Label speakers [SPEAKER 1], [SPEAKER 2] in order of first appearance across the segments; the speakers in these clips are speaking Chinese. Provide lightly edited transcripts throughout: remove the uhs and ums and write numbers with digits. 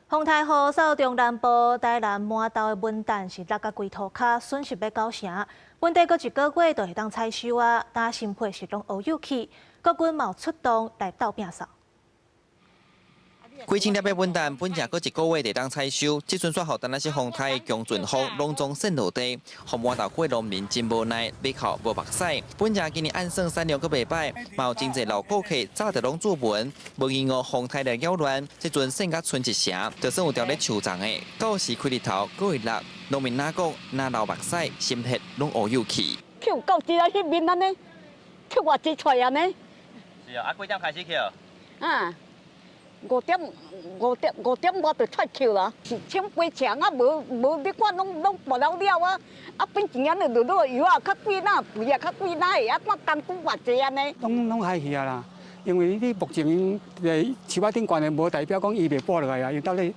[SPEAKER 1] 风台雨扫中南部，台南满岛的文旦是落甲规土骹，损失要9成。本地搁一个月就会当采收啊，但新配是拢乌有去，国军嘛有出动来斗拼扫。
[SPEAKER 2] 几千粒的文旦本正搁一个月就当采收，即阵煞予但那些风台强阵风拢总渗落地，互满岛过农民真无奈，买靠无目屎。本正今年按算产量搁袂歹，嘛有真侪老顾客早就拢注文，无意外风台来扰乱，即阵剩甲剩一成，就算有条咧树丛的，到时开日头搁会落，农民哪讲哪流目屎，心血拢乌有去。
[SPEAKER 3] 扣到只啊迄面安尼，扣偌济出安尼。
[SPEAKER 2] 是啊，几点开始扣？
[SPEAKER 3] 啊。5点我就出去啦，1000杯强啊，无你看拢无了了啊，啊变钱安尼就落油啊，较贵哪，肥啊较贵哪会啊，看单估偌济安尼。
[SPEAKER 4] 拢害去啊啦，因为你目前伫树仔顶悬的，无代表讲伊袂剥落来啊，因到咧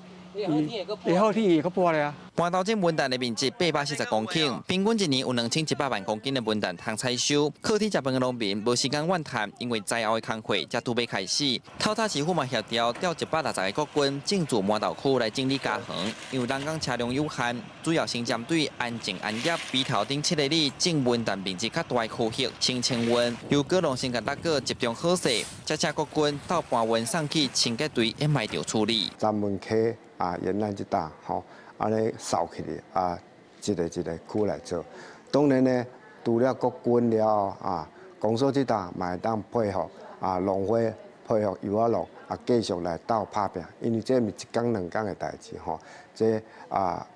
[SPEAKER 4] 会好天会搁剥咧啊。
[SPEAKER 2] 半岛这文旦的面积840公顷，平均一年有2100万公斤的文旦通采收。靠天食饭的农民无时间怨叹，因为灾后的工作才拄要开始。透早市府嘛协调调160个国军进驻满岛区来整理家园，因为人工车辆有限，主要先针对安静安业比头顶7个里种文旦面积较大的区域清温，由各农先甲大哥集中好势，再请国军到搬运送去清洁队掩埋场处理。
[SPEAKER 5] 咱们溪啊，沿岸这搭吼。安尼扫起来啊，一个区来做。当然呢，除了国军了后啊，公所这搭嘛会当配合啊，农会配合油仔路啊，继续来斗拍拼。因为这毋是一天两天的代志吼，这啊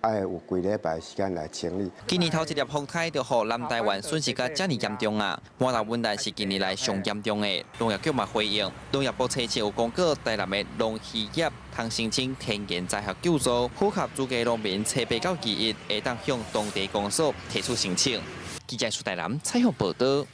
[SPEAKER 5] 爱有几礼拜时间来清理。
[SPEAKER 2] 今年头一粒风台就予南台湾损失甲遮尔严重啊！满岛文旦是今年来上严重的，农业局嘛回应，农业部初期有公告，台南的农渔业通申请天然灾害救助，符合资格农民初8到2日会当向当地公所提出申请。记者苏台南采访报道。